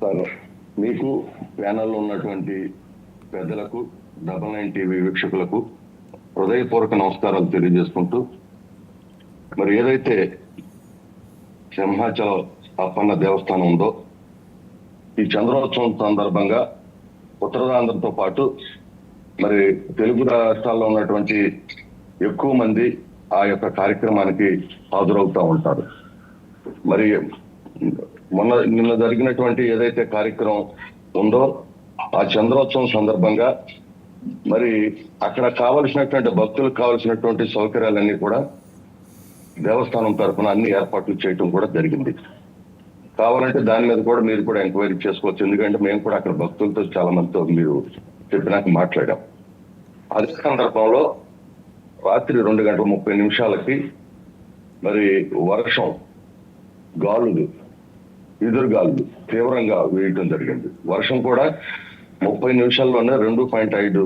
Sir, మీకు ప్యానల్లో ఉన్నటువంటి పెద్దలకు, 99 టీవీ వీక్షకులకు హృదయపూర్వక నమస్కారాలు తెలియజేసుకుంటూ, మరి ఏదైతే సింహాచలం అప్పన్న దేవస్థానం ఉందో, ఈ చంద్రోత్సవం సందర్భంగా ఉత్తరాంధ్రతో పాటు మరి తెలుగు రాష్ట్రాల్లో ఉన్నటువంటి ఎక్కువ మంది ఆ యొక్క కార్యక్రమానికి హాజరవుతూ ఉంటారు. మరి నిన్న జరిగినటువంటి ఏదైతే కార్యక్రమం ఉందో ఆ చంద్రోత్సవం సందర్భంగా మరి అక్కడ కావలసినటువంటి భక్తులకు కావలసినటువంటి సౌకర్యాలన్నీ కూడా దేవస్థానం తరఫున అన్ని ఏర్పాట్లు చేయటం కూడా జరిగింది. కావాలంటే దాని మీద కూడా మీరు కూడా ఎంక్వైరీ చేసుకోవచ్చు, ఎందుకంటే మేము కూడా అక్కడ భక్తులతో చాలా మందితో మీరు చెప్పినాక మాట్లాడాం. అదే సందర్భంలో రాత్రి 2:30 మరి వర్షం, గాలులు, ఎదురుగాలులు తీవ్రంగా వేయటం జరిగింది. వర్షం కూడా 30 నిమిషాల్లోనే 2.5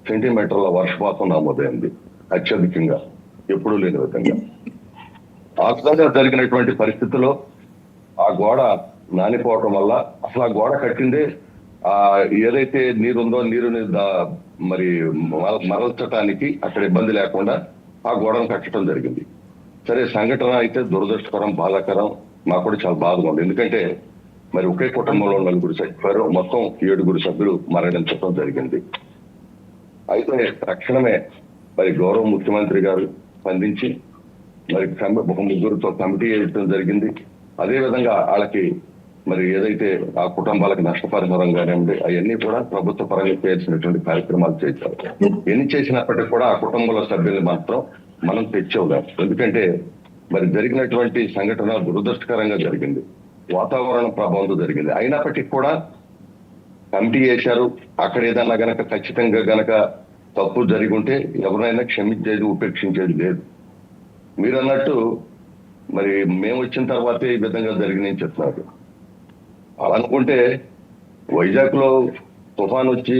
సెంటీమీటర్ల వర్షపాతం నమోదైంది, అత్యధికంగా ఎప్పుడూ లేని విధంగా. ఆ విధంగా జరిగినటువంటి పరిస్థితుల్లో ఆ గోడ నానిపోవటం వల్ల అసలు ఆ గోడ కట్టిందే ఏదైతే నీరుందో నీరుని మరి మరల్చడానికి అక్కడ ఇబ్బంది లేకుండా ఆ గోడను కట్టడం జరిగింది. సరే, సంఘటన అయితే దురదృష్టకరం, బాధాకరం, నాకు కూడా చాలా బాధగా ఉంది. ఎందుకంటే మరి ఒకే కుటుంబంలో 4 చనిపోయారు, మొత్తం 7 సభ్యులు మరణించడం జరిగింది. అయితే తక్షణమే మరి గౌరవ ముఖ్యమంత్రి గారు స్పందించి మరి 3 కమిటీ వేయడం జరిగింది. అదే విధంగా వాళ్ళకి మరి ఏదైతే ఆ కుటుంబాలకు నష్టపరిహారం కానివ్వండి, అవన్నీ కూడా ప్రభుత్వ పరంగా చేయాల్సినటువంటి కార్యక్రమాలు చేశారు. ఎన్ని చేసినప్పటికీ కూడా ఆ కుటుంబంలో సభ్యులు మాత్రం మనం తెచ్చేవాళ్ళం. ఎందుకంటే మరి జరిగినటువంటి సంఘటన దురదృష్టకరంగా జరిగింది, వాతావరణ ప్రభావంతో జరిగింది. అయినప్పటికీ కూడా కమిటీ వేశారు. అక్కడ ఏదన్నా గనక ఖచ్చితంగా గనక తప్పు జరిగి ఉంటే ఎవరైనా క్షమించేది, ఉపేక్షించేది లేదు. మీరు అన్నట్టు మరి మేము వచ్చిన తర్వాతే ఈ విధంగా జరిగిందని చెప్తున్నారు. అలా అనుకుంటే వైజాగ్ లో తుఫాన్ వచ్చి,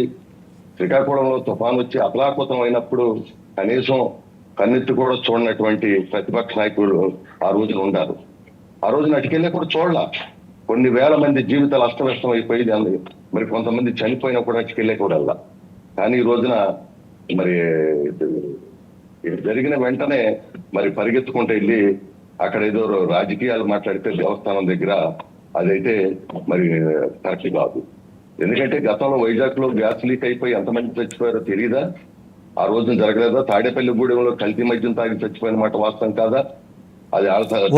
శ్రీకాకుళంలో తుఫాన్ వచ్చి అతలాకుతం అయినప్పుడు కనీసం కన్నెత్తి కూడా చూడనటువంటి ప్రతిపక్ష నాయకులు ఆ రోజున ఉన్నారు. ఆ రోజున అటుకెళ్ళి కూడా చూడాల. కొన్ని వేల మంది జీవితాలు అస్తవ్యస్తం అయిపోయి మరి కొంతమంది చనిపోయినా కూడా అటుకెళ్ళే కూడా వెళ్ళా. కానీ ఈ రోజున మరి జరిగిన వెంటనే మరి పరిగెత్తుకుంటూ వెళ్ళి అక్కడ ఏదో రాజకీయాలు మాట్లాడితే దేవస్థానం దగ్గర అదైతే మరి కరెక్ట్ కాదు. ఎందుకంటే గతంలో వైజాగ్ లో గ్యాస్ లీక్ అయిపోయి ఎంతమంది చచ్చిపోయారో తెలియదా? ఆ రోజున జరగలేదా? తాడేపల్లి గూడెంలో కల్తీ మద్యం తాగి చచ్చిపోయిన మాట వాస్తవం కాదా? అది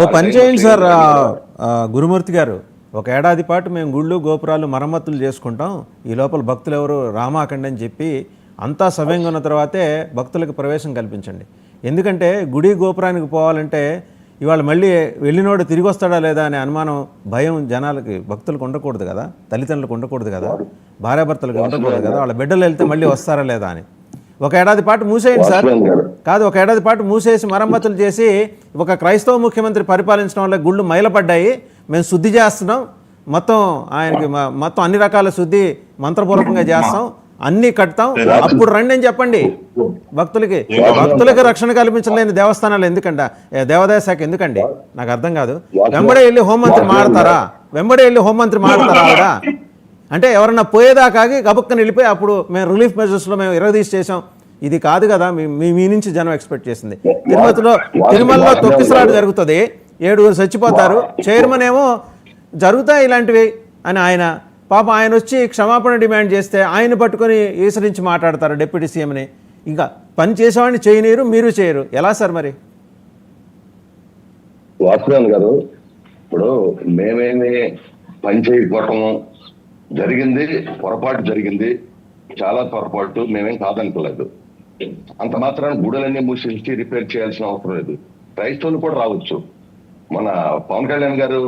ఓ పని చేయండి సార్ గురుమూర్తి గారు, 1 ఏడాది పాటు మేము గుళ్ళు గోపురాలు మరమ్మతులు చేసుకుంటాం, ఈ లోపల భక్తులు ఎవరు రామాకండి అని చెప్పి అంతా సవ్యంగా ఉన్న తర్వాతే భక్తులకు ప్రవేశం కల్పించండి. ఎందుకంటే గుడి గోపురానికి పోవాలంటే ఇవాళ మళ్ళీ వెళ్ళినోడు తిరిగి వస్తాడా లేదా అనే అనుమానం, భయం జనాలకి, భక్తులకు ఉండకూడదు కదా, తల్లిదండ్రులకు ఉండకూడదు కదా, భార్యాభర్తలకు ఉండకూడదు కదా, వాళ్ళ బిడ్డలు వెళ్తే మళ్ళీ వస్తారా లేదా అని. 1 ఏడాది పాటు మూసేయండి సార్. కాదు, 1 ఏడాది పాటు మూసేసి మరమ్మతులు చేసి ఒక క్రైస్తవ ముఖ్యమంత్రి పరిపాలించడం వల్ల గుళ్ళు మైలపడ్డాయి, మేము శుద్ధి చేస్తున్నాం, ఆయనకి మొత్తం అన్ని రకాల శుద్ధి మంత్రపూర్వకంగా చేస్తాం, అన్నీ కడతాం, అప్పుడు రండి అని చెప్పండి. భక్తులకి రక్షణ కల్పించలేని దేవస్థానాలు ఎందుకంట, దేవాదాయ శాఖ ఎందుకండి? నాకు అర్థం కాదు. వెంబడే వెళ్ళి హోంమంత్రి మాడతారా కూడా? అంటే ఎవరన్నా పోయేదాకాగి గబుక్కని వెళ్ళిపోయి అప్పుడు మేము రిలీఫ్ మెజర్స్లో మేము ఇరగదీసి చేసాం, ఇది కాదు కదా మీ నుంచి జనం ఎక్స్పెక్ట్ చేసింది. తిరుమలలో తొక్కిసలాట జరుగుతుంది, 7 చచ్చిపోతారు, చైర్మన్ ఏమో జరుగుతాయి ఇలాంటివి అని ఆయన వచ్చి క్షమాపణ డిమాండ్ చేస్తే ఆయన పట్టుకొని ఈసరించి మాట్లాడతారు డిప్యూటీ సీఎంని. ఇంకా పని చేసేవాడిని చేయనీరు, మీరు చేయరు, ఎలా సార్ మరి? వాసుదేవన్ గారు, ఇప్పుడు మేమేమి పని చేయకపోవటం జరిగింది, పొరపాటు జరిగింది, చాలా పొరపాటు, మేమేం కాదనుకోలేదు. అంత మాత్రాన గుడులన్నీ మూసేసి రిపేర్ చేయాల్సిన అవసరం లేదు. క్రైస్తవులు కూడా రావచ్చు. మన పవన్ కళ్యాణ్ గారు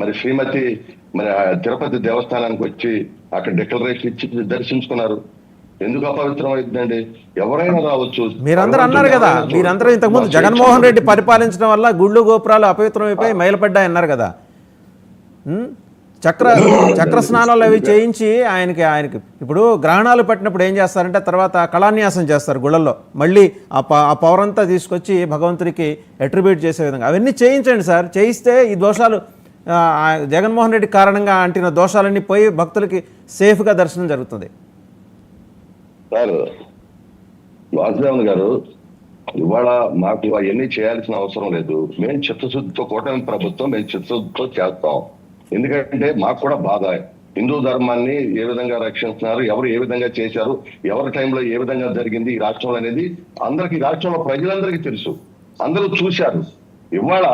మరి శ్రీమతి మరి తిరుపతి దేవస్థానానికి వచ్చి అక్కడ డిక్లరేషన్ ఇచ్చి దర్శించుకున్నారు. ఎందుకు అపవిత్రం అవుతుందండి? ఎవరైనా రావచ్చు. మీరందరూ అన్నారు కదా, మీరందరూ ఇంతకుముందు జగన్మోహన్ రెడ్డి పరిపాలించడం వల్ల గుళ్ళు గోపురాలు అపవిత్రం అయిపోయి మైలపడ్డాయి అన్నారు కదా. చక్ర స్నానాలు అవి చేయించి ఆయనకి ఇప్పుడు గ్రహణాలు పట్టినప్పుడు ఏం చేస్తారంటే తర్వాత కళాన్యాసం చేస్తారు గుళ్ళల్లో, మళ్ళీ ఆ పవర్ అంతా తీసుకొచ్చి భగవంతుడికి అట్రిబ్యూట్ చేసే విధంగా అవన్నీ చేయించండి సార్. చేయిస్తే ఈ దోషాలు జగన్మోహన్ రెడ్డి కారణంగా అంటిన దోషాలన్నీ పోయి భక్తులకి సేఫ్గా దర్శనం జరుగుతుంది. సార్ వాసుదేవన్ గారు, ఇవాళ మాకు అవన్నీ చేయాల్సిన అవసరం లేదు. మేము చిత్తశుద్ధితో, కూటమి ప్రభుత్వం మేము చిత్తశుద్ధితో చేస్తాం. ఎందుకంటే మాకు కూడా బాధ, హిందూ ధర్మాన్ని ఏ విధంగా రక్షిస్తున్నారు, ఎవరు ఏ విధంగా చేశారు, ఎవరి టైంలో ఏ విధంగా జరిగింది ఈ రాష్ట్రంలో అనేది అందరికి, రాష్ట్రంలో ప్రజలందరికీ తెలుసు, అందరూ చూశారు. ఇవాళ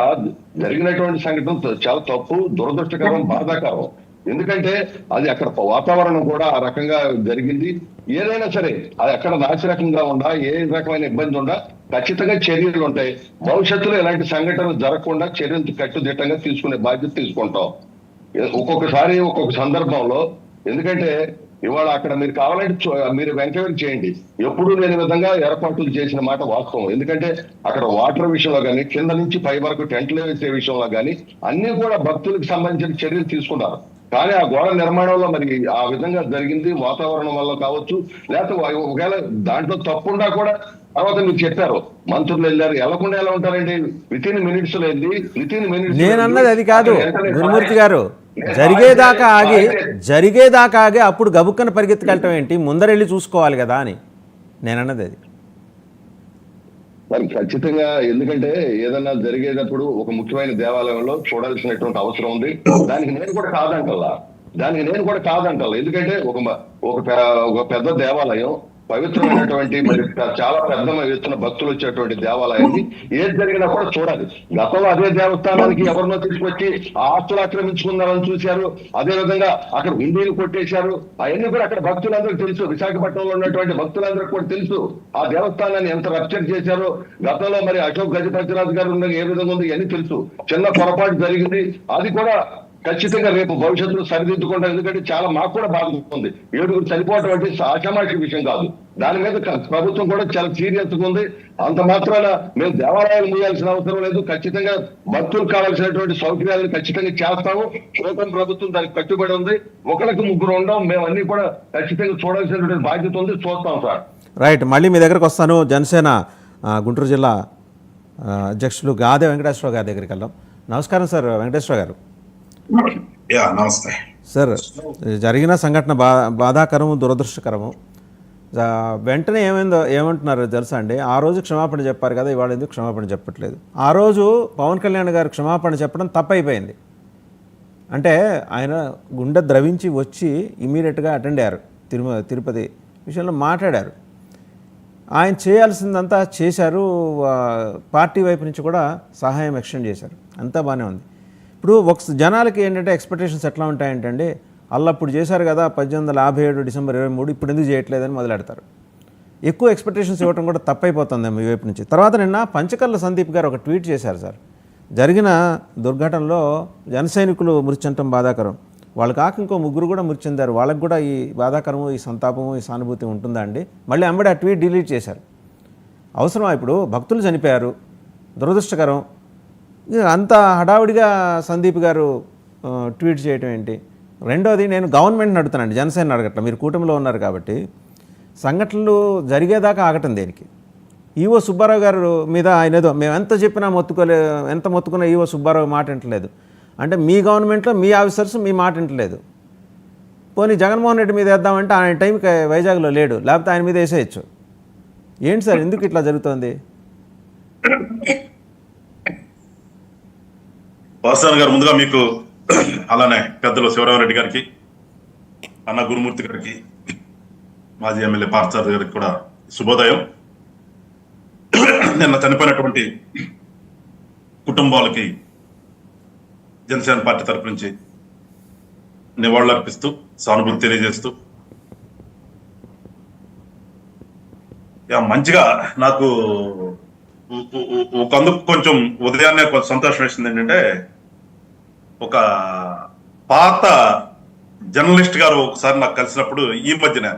జరిగినటువంటి సంఘటన చాలా తప్పు, దురదృష్టకరం, బాధాకరం. ఎందుకంటే అది అక్కడ వాతావరణం కూడా ఆ రకంగా జరిగింది. ఏదైనా సరే అది అక్కడ నాసిరకంగా ఉండా, ఏ రకమైన ఇబ్బంది ఉండా ఖచ్చితంగా చర్యలు ఉంటాయి. భవిష్యత్తులో ఇలాంటి సంఘటనలు జరగకుండా చర్యలు కట్టుదిట్టంగా తీసుకునే బాధ్యత తీసుకుంటాం. ఒక్కొక్కసారి ఒక్కొక్క సందర్భంలో, ఎందుకంటే ఇవాళ అక్కడ మీరు కావాలంటే మీరు ఎంక్వైరీ చేయండి, ఎప్పుడు లేని విధంగా ఏర్పాట్లు చేసిన మాట వాస్తవం. ఎందుకంటే అక్కడ వాటర్ విషయంలో కానీ, కింద నుంచి పై వరకు టెంట్లు వేసే విషయంలో కానీ అన్ని కూడా భక్తులకు సంబంధించిన చర్యలు తీసుకున్నారు. కానీ ఆ గోడ నిర్మాణంలో మరి ఆ విధంగా జరిగింది, వాతావరణం వల్ల కావచ్చు, లేకపోతే ఒకవేళ దాంట్లో తప్పుండా కూడా తర్వాత మీరు చెప్పారు మంత్రులు వెళ్ళారు, వెళ్లకుండా ఎలా ఉంటారండి? వితిన్ మినిట్స్ లో వెళ్ళి, వితిన్ మినిట్స్. నేను అన్నది అది కాదు గురుమూర్తి గారు, జరిగేదాకా ఆగి అప్పుడు గబుక్కన పరిగెత్తుకెళ్ళటం ఏంటి? ముందరెళ్ళి చూసుకోవాలి కదా అని నేను అన్నది అది. మరి ఖచ్చితంగా, ఎందుకంటే ఏదన్నా జరిగేటప్పుడు ఒక ముఖ్యమైన దేవాలయంలో చూడాల్సినటువంటి అవసరం ఉంది. దానికి నేను కూడా కాదంటాను. ఎందుకంటే ఒక పెద్ద దేవాలయం, పవిత్రమైనటువంటి, మరి చాలా పెద్ద ఎత్తున భక్తులు వచ్చేటువంటి దేవాలయాన్ని ఏది జరిగినా కూడా చూడాలి. గతంలో అదే దేవస్థానానికి ఎవరినో తీసుకొచ్చి ఆ ఆస్తులు ఆక్రమించుకున్నారని చూశారు. అదే విధంగా అక్కడ హుండీలు కొట్టేశారు. అవన్నీ కూడా అక్కడ భక్తులందరికీ తెలుసు. విశాఖపట్నంలో ఉన్నటువంటి భక్తులందరికీ కూడా తెలుసు ఆ దేవస్థానాన్ని ఎంత రప్చర్ చేశారో. గతంలో మరి అశోక్ గజపతిరాజు గారు ఉన్న ఏ విధంగా ఉంది అని తెలుసు. చిన్న పొరపాటు జరిగింది, అది కూడా ఖచ్చితంగా రేపు భవిష్యత్తులో సరిదిద్దుకుంటాం. ఎందుకంటే చాలా మాకు కూడా బాధ ఉంది. 7 చనిపోవటం అంటే ఆషామాషి విషయం కాదు. దాని మీద ప్రభుత్వం కూడా చాలా సీరియస్ గా ఉంది. అంత మాత్రాన మేము దేవాలయాలు మూయాల్సిన అవసరం లేదు. ఖచ్చితంగా భక్తులకు కావాల్సినటువంటి సౌకర్యాలను ఖచ్చితంగా చేస్తాము. కూటమి ప్రభుత్వం దానికి కట్టుబడి ఉంది. ఒకరికి ముగ్గురు ఉండం, మేము అన్ని కూడా ఖచ్చితంగా చూడాల్సినటువంటి బాధ్యత ఉంది. చూస్తాం సార్. రైట్, మళ్ళీ మీ దగ్గరకు వస్తాను. జనసేన గుంటూరు జిల్లా అధ్యక్షులు గాదే వెంకటేశ్వరరావు గారి దగ్గరికి వెళ్దాం. నమస్కారం సార్ వెంకటేశ్వరరావు గారు. నమస్తే సార్, జరిగిన సంఘటన బాధాకరము, దురదృష్టకరము. వెంటనే ఏమంటున్నారు తెలుసా అండి? ఆ రోజు క్షమాపణ చెప్పారు కదా, ఇవాళ ఎందుకు క్షమాపణ చెప్పట్లేదు? ఆ రోజు పవన్ కళ్యాణ్ గారు క్షమాపణ చెప్పడం తప్పైపోయింది. అంటే ఆయన గుండె ద్రవించి వచ్చి ఇమీడియట్గా అటెండ్ అయ్యారు, తిరుపతి విషయంలో మాట్లాడారు. ఆయన చేయాల్సిందంతా చేశారు. పార్టీ వైపు నుంచి కూడా సహాయం ఎక్స్టెండ్ చేశారు. అంతా బాగానే ఉంది. ఇప్పుడు జనాలకి ఏంటంటే ఎక్స్పెక్టేషన్స్ ఎట్లా ఉంటాయంటే, అప్పుడు చేశారు కదా 1857 డిసెంబర్ 23, ఇప్పుడు ఎందుకు చేయట్లేదని మొదలెడతారు. ఎక్కువ ఎక్స్పెక్టేషన్స్ ఇవ్వడం కూడా తప్పైపోతుంది మీ వైపు నుంచి. తర్వాత నిన్న పంచకర్ల సందీప్ గారు ఒక ట్వీట్ చేశారు సార్. జరిగిన దుర్ఘటనలో జన సైనికులు మృతి చెందడం బాధాకరం, వాళ్ళు కాక ఇంకో 3 కూడా మృతి చెందారు, వాళ్ళకు కూడా ఈ బాధాకరము, ఈ సంతాపము, ఈ సానుభూతి ఉంటుందా అండి? మళ్ళీ అమ్మడి ఆ ట్వీట్ డిలీట్ చేశారు. అవసరమా? ఇప్పుడు భక్తులు చనిపోయారు, దురదృష్టకరం. అంత హడావుడిగా సందీప్ గారు ట్వీట్ చేయటం ఏంటి? రెండోది, నేను గవర్నమెంట్ని అడుగుతానండి, జనసేన అడగట్ల, మీరు కూటమిలో ఉన్నారు కాబట్టి. సంఘటనలు జరిగేదాకా ఆగటం దేనికి? ఈవో సుబ్బారావు గారు మీద ఆయన ఏదో మేము ఎంత చెప్పినా ఎంత మొత్తుకున్నా ఈవో సుబ్బారావు మాట వింటలేదు అంటే, మీ గవర్నమెంట్లో మీ ఆఫీసర్స్ మీ మాట వింటలేదు. పోనీ జగన్మోహన్ రెడ్డి మీద వేద్దామంటే ఆయన టైంకి వైజాగ్లో లేడు, లేకపోతే ఆయన మీద వేసేయచ్చు. ఏంటి సార్, ఎందుకు ఇట్లా జరుగుతుంది? వాసుదేవన్ గారు, ముందుగా మీకు, అలానే పెద్దలు శివరామరెడ్డి గారికి, అన్న గురుమూర్తి గారికి, మాజీ ఎమ్మెల్యే పార్థసారథి గారికి కూడా శుభోదయం. నిన్న చనిపోయినటువంటి కుటుంబాలకి జనసేన పార్టీ తరపు నుంచి నివాళులు అర్పిస్తూ, సానుభూతి తెలియజేస్తూ, మంచిగా నాకు ఒకందుకు కొంచెం ఉదయాన్నే కొంచెం సంతోషం వేసింది. ఏంటంటే, ఒక పాత జర్నలిస్ట్ గారు ఒకసారి నాకు కలిసినప్పుడు, ఈ మధ్యన